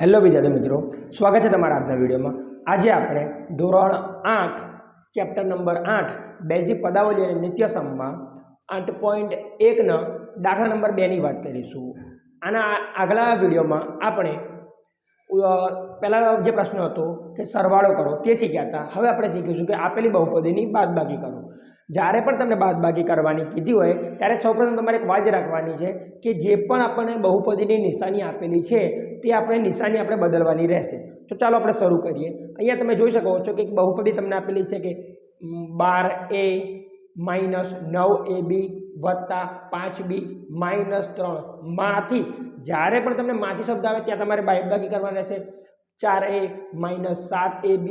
Hello વિદ્યાર્થી મિત્રો, સ્વાગત છે તમારા આજના વિડીયોમાં। આજે આપણે ધોરણ 8 ચેપ્ટર નંબર 8 બેઝિક પદાવલી અને નિત્યસમમાં 8.1 ના દાખલા નંબર 2 ની વાત કરીશું। આના આગલા વિડીયોમાં આપણે પહેલા જે પ્રશ્ન હતો કે સરવાળો કરો તે શીખ્યા હતા। હવે આપણે શીખીશું કે આપેલી બહુપદીની બાદબાકી કરો। જ્યારે પણ તમને બાદબાકી કરવાની કીધી હોય ત્યારે સૌપ્રથમ તમારે એક વાત રાખવાની છે કે જે પણ આપણને બહુપદીની નિશાની આપેલી છે તે આપણે નિશાની આપણે બદલવાની રહેશે। તો ચાલો આપણે શરૂ કરીએ। અહીંયા તમે જોઈ શકો છો કે એક બહુપદી તમને આપેલી છે કે 12a માઇનસ 9ab વત્તા 5b માઇનસ 3 માંથી જ્યારે પણ તમને માંથી શબ્દ આવે ત્યાં તમારે બાદબાકી કરવાની રહેશે। 4a માઇનસ 7ab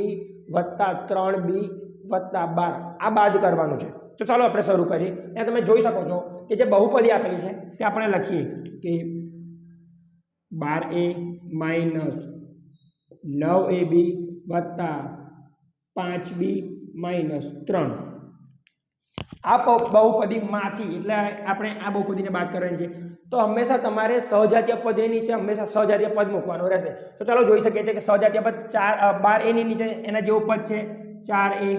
વત્તા 3b વત્તા 12 આ બાદ કરવાનું છે। તો ચાલો આપણે શરૂ કરીએ। અહીંયા તમે જોઈ શકો છો કે જે બહુપદી આપેલી છે તે આપણે લખીએ કે 12a માઇનસ 9ab વત્તા 5b માઇનસ 3 આ બહુપદીમાંથી એટલે આપણે આ બહુપદીને બાદ કરવાની છે। તો હંમેશા તમારે સહજાતીય પદની નીચે હંમેશા સહજાતીય પદ મૂકવાનું રહેશે। તો ચાલો જોઈ શકીએ છીએ કે સહજાતીય પદ 12a ની નીચે એના જેવું પદ છે 4a,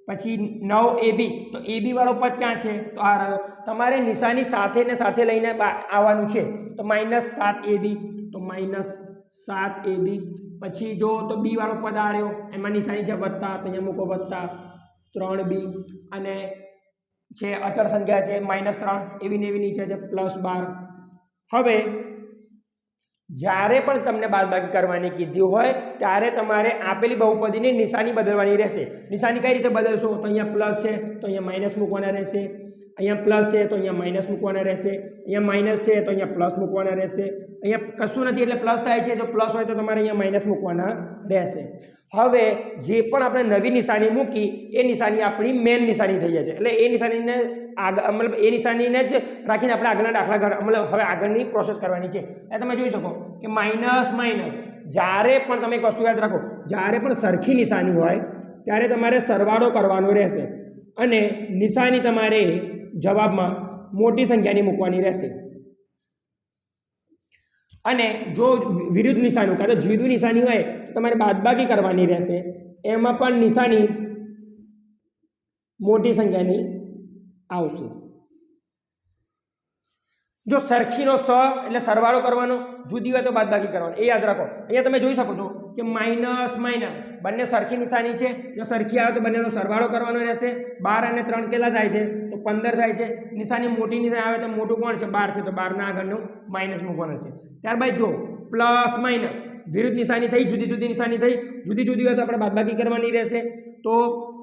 પછી 9ab તો ab વાળો પદ ક્યાં છે તો આ રહ્યો। તમારે નિશાની સાથે ને સાથે લઈને આવવાનું છે। તો -7ab તો -7ab પછી જો તો b વાળો પદ આ રહ્યો એમાં નિશાની છે વત્તા તો અહીંયા મૂકો વત્તા 3b અને છે અચળ સંખ્યા છે -3 એવી ને એવી નીચે છે +12। હવે જ્યારે પણ તમને બાદબાકી કરવાની કીધી હોય ત્યારે તમારે આપેલી બહુપદીની નિશાની બદલવાની રહેશે। નિશાની કઈ રીતે બદલશો તો અહીંયા પ્લસ છે તો અહીંયા માઇનસ મૂકવાના રહેશે, અહીંયા પ્લસ છે તો અહીંયા માઇનસ મૂકવાના રહેશે, અહીંયા માઇનસ છે તો અહીંયા પ્લસ મૂકવાના રહેશે, અહીંયા કશું નથી એટલે પ્લસ થાય છે તો પ્લસ હોય તો તમારે અહીંયા માઇનસ મૂકવાના રહેશે। હવે જે પણ આપણે નવી નિશાની મૂકી એ નિશાની આપણી મેન નિશાની થઈ જાય છે। એટલે એ નિશાનીને મતલબ એ નિશાનીને જ રાખીને આપણે આગળના દાખલા મતલબ હવે આગળની પ્રોસેસ કરવાની છે। એ તમે જોઈ શકો કે માઇનસ માઇનસ જ્યારે પણ તમે એક વસ્તુ યાદ રાખો, જ્યારે પણ સરખી નિશાની હોય ત્યારે તમારે સરવાળો કરવાનો રહેશે અને નિશાની તમારે જવાબમાં મોટી સંખ્યાની મૂકવાની રહેશે। અને જો વિરુદ્ધ નિશાની કાં તો જુદી નિશાની હોય તો તમારે બાદબાકી કરવાની રહેશે। એમાં પણ નિશાની મોટી સંખ્યાની આવશે। જો સરખીનો સ એટલે સરવાળો કરવાનો, જુદી હોય તો બાદબાકી કરવાનો, એ યાદ રાખો। અહીંયા તમે જોઈ શકો છો કે માઇનસ માઇનસ બંને સરખી નિશાની છે। જો સરખી આવે તો બંનેનો સરવાળો કરવાનો રહેશે। 12 અને 3 કેટલા થાય છે તો 15 થાય છે। નિશાની મોટી નિશાની આવે તો મોટું કોણ છે 12 છે તો 12 ના આગળનું માઇનસ મૂકવાનું છે। ત્યારબાદ જો પ્લસ માઇનસ વિરુદ્ધ નિશાની થઈ, જુદી જુદી નિશાની થઈ, જુદી જુદી હોય તો આપણે બાદબાકી કરવાની રહેશે। તો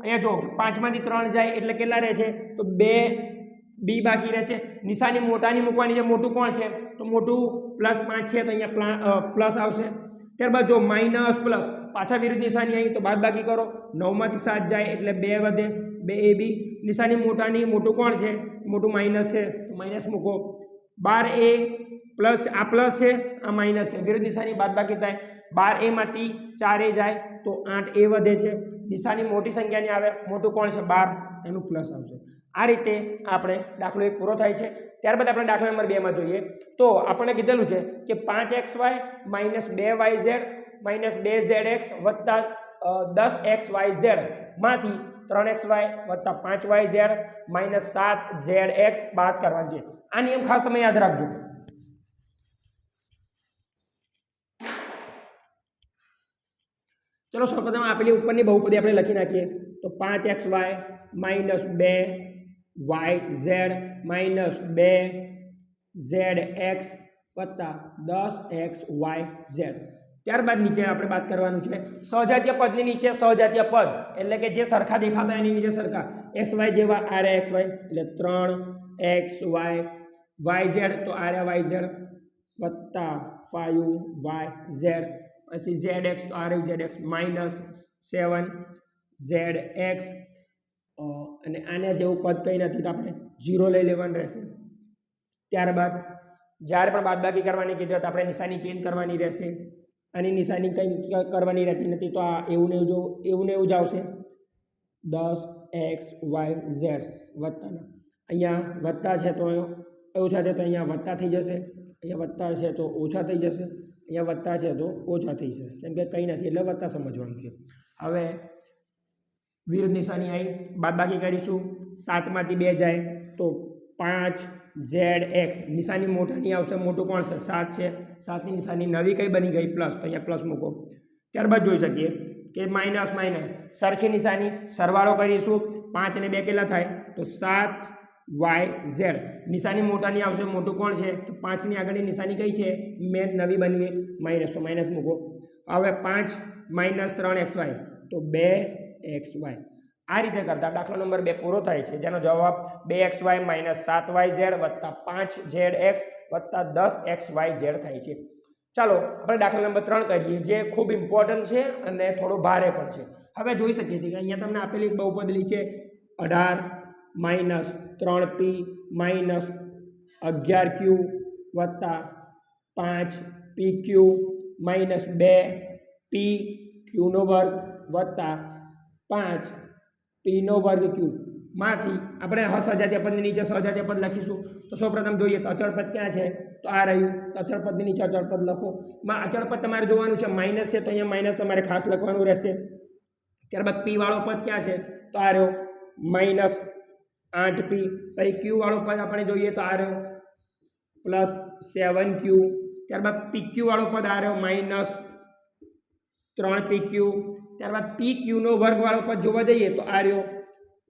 અહીંયા જો 5 માંથી 3 જાય એટલે કેટલા રહે છે તો 2b બાકી રહે છે। નિશાની મોટાની મૂકવાની છે, મોટું કોણ છે તો મોટું +5 છે તો અહીંયા પ્લસ આવશે। ત્યારબાદ જો માઇનસ પ્લસ પાછા વિરુદ્ધ નિશાની આવી તો બાદબાકી કરો, 9 માંથી 7 જાય એટલે 2 વધે 2ab। નિશાની મોટાની મોટું કોણ છે મોટું માઇનસ છે તો માઇનસ મૂકો। 12a પ્લસ આ પ્લસ છે આ માઇનસ છે, વિરુદ્ધ નિશાની બાદબાકી થાય, 12a માંથી 4a જાય તો 8a વધે છે। નિશાની મોટી સંખ્યાની આવે, મોટું કોણ છે 12 એનું પ્લસ આવશે। આ રીતે આપણે દાખલો 1 પૂરો થાય છે। ત્યારબાદ આપણે દાખલા નંબર 2 માં જોઈએ તો આપણને કીધેલું છે કે 5xy minus 2yz minus 2zx વત્તા 10xyz માંથી 3xy વત્તા 5yz માઇનસ 7zx બાદ કરવાનું છે। આ નિયમ ખાસ તમે યાદ રાખજો। ચલો સૌપ્રથમ આપેલી ઉપરની બહુપદી આપણે લખી નાખીએ તો 5xy minus 2yz minus 2zx વત્તા 10xyz। ત્યારબાદ નીચે આપણે વાત કરવાનું છે સહજાતીય પદની નીચે સહજાતીય પદ એટલે કે જે સરખા દેખાતા એની નીચે સરખા xy જેવા આ xy એટલે 3xy yz તો આ yz વત્તા 5yz પછી zx તો આ zx માઇનસ 7zx અને આના જેવું પદ કંઈ નથી તો આપણે 0 લઈ લેવાનું રહેશે। ત્યારબાદ જ્યારે પણ બાદબાકી કરવાની કીધી તો આપણે નિશાની ચેન્જ કરવાની રહેશે। આની નિશાની કંઈ કરવાની રહેતી નથી તો આ એવું ને એવું જ આવશે 10xyz વત્તાના અહીંયા વત્તા છે તો ઓછા છે તો અહીંયા વત્તા થઈ જશે, અહીંયા વત્તા છે તો ઓછા થઈ જશે અહીંયા વત્તા છે તો ઓછા થઈ છે, કેમ કે કંઈ નથી એટલે વત્તા સમજવાનું છે. હવે વિરુદ્ધ નિશાની આવી, બાદબાકી કરીશું. 7માંથી 2 જાય તો 5ZX, નિશાની મોટાની આવશે, મોટું કોણ છે? 7 છે. 7ની નિશાની નવી કઈ બની ગઈ? પ્લસ, તો અહીંયા પ્લસ મૂકો. ત્યારબાદ જોઈ શકીએ કે માઇનસ માઇનસ સરખી નિશાની, સરવાળો કરીશું. 5 અને 2 કેટલા થાય? તો 7YZ, નિશાની મોટાની આવશે, મોટું કોણ છે? તો 5ની આગળની નિશાની કઈ છે? મેં નવી બની માઇનસ, તો માઇનસ મૂકો. હવે 5 - 3XY તો 2XY. આ રીતે કરતા દાખલા નંબર 2 પૂરો થાય છે, જેનો જવાબ 2XY - 7YZ + 5ZX + 10XYZ થાય છે. ચાલો આપણે દાખલા નંબર 3 કરીએ, જે ખૂબ ઇમ્પોર્ટન્ટ છે અને થોડો ભારે પણ છે. હવે જોઈ શકીએ છીએ કે અહીંયા તમને આપેલી એક બહુપદલી છે 18 - 3P - 11Q + 5PQ - 2PQ² + 5P² માંથી આપણે સજાતીય પદની નીચે સજાતીય પદ લખીશું. તો સૌપ્રથમ જોઈએ તો અચળ પદ ક્યાં છે? તો આ રહ્યું. તો અચળ પદની નીચે અચળ પદ લખો. અચળ પદ તમારે જોવાનું છે, માઇનસ છે તો અહીંયા માઇનસ તમારે ખાસ લખવાનું રહેશે. ત્યારબાદ P વાળો પદ ક્યાં છે? તો આ રહ્યો -8P. પછી Q વાળો પદ આપણે જોઈએ તો આ રહ્યો +7Q. ત્યારબાદ PQ વાળો પદ આ રહ્યો -3PQ. ત્યારબાદ PQ² વાળો પદ જોવા જઈએ તો આ રહ્યો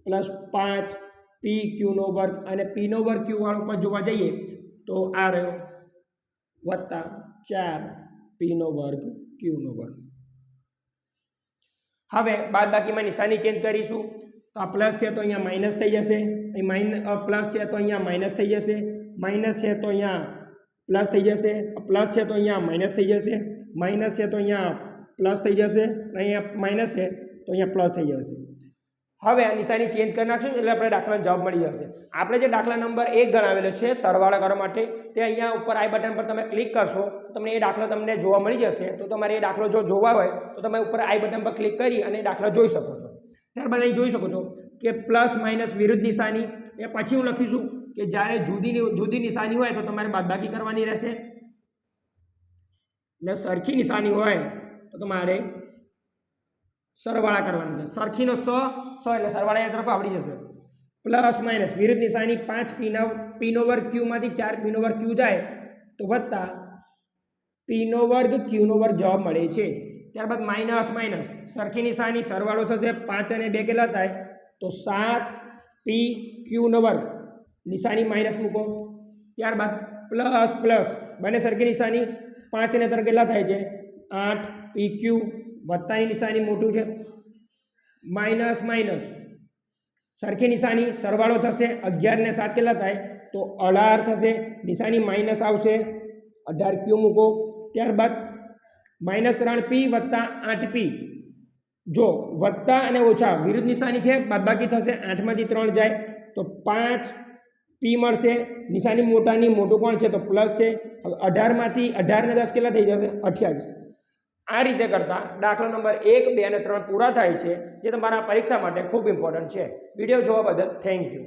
+5PQ² અને P² વાળો પદ જોવા જઈએ તો આ રહ્યો +4P²Q². હવે બાદબાકીમાં નિશાની ચેન્જ કરીશું. તો આ પ્લસ છે તો અહીંયા માઇનસ થઈ જશે, પ્લસ છે તો અહીંયા માઇનસ થઈ જશે, માઇનસ છે તો અહીંયા પ્લસ થઈ જશે, પ્લસ છે તો અહીંયા માઇનસ થઈ જશે, માઇનસ છે તો અહીંયા પ્લસ થઈ જશે, અહીંયા માઇનસ છે તો અહીંયા પ્લસ થઈ જશે. હવે આ નિશાની ચેન્જ કરી નાખશું એટલે આપણે દાખલાનો જવાબ મળી જશે. આપણે જે દાખલા નંબર 1 ગણાવેલો છે સરવાળા કરવા માટે, તે અહીંયા ઉપર આઈ બટન પર તમે ક્લિક કરશો તો તમને એ દાખલો તમને જોવા મળી જશે. તો તમારે એ દાખલો જો જોવા હોય તો તમે ઉપર આઈ બટન પર ક્લિક કરી અને એ દાખલો જોઈ શકો છો. ત્યારબાદ અહીં જોઈ શકો છો કે પ્લસ માઇનસ વિરુદ્ધ નિશાની, એ પછી હું લખીશું કે જ્યારે જુદી નિશાની હોય તો તમારે બાદબાકી કરવાની રહેશે, ને સરખી નિશાની હોય તો તમારે સરવાળા કરવાની છે. સરખીનો 100 એટલે સરવાળા તરફ આવડી જશે. પ્લસ માઇનસ વિરુદ્ધ નિશાની 5P² માંથી 4P² જાય તો વત્તા P² Q² જવાબ મળે છે. ત્યારબાદ માઇનસ માઇનસ સરખી નિશાની, સરવાળો થશે. 5 અને 2 કેટલા થાય? તો 7PQ², નિશાની માઇનસ મૂકો. ત્યારબાદ પ્લસ પ્લસ બંને સરખી નિશાની, 5 અને 3 કેટલા થાય છે? 8PQ, વત્તાની નિશાની મોટું છે. માઇનસ માઇનસ સરખી નિશાની, સરવાળો થશે. 11 અને 7 કેટલા થાય? તો 18 થશે, નિશાની માઇનસ આવશે, 18Q મૂકો. ત્યારબાદ -3P + 8P, જો વત્તા અને ઓછા વિરુદ્ધ નિશાની છે, બાદબાકી થશે. 8માંથી 3 જાય તો 5P મળશે, નિશાની મોટાની, મોટું કોણ છે? તો પ્લસ છે. હવે 18માંથી 18 ને 10 કેટલા થઈ જશે? 28. આ રીતે કરતા દાખલા નંબર 1, 2 અને 3 પૂરા થાય છે, જે તમારા પરીક્ષા માટે ખૂબ ઇમ્પોર્ટન્ટ છે. વિડીયો જોવા બદલ થેન્ક યુ.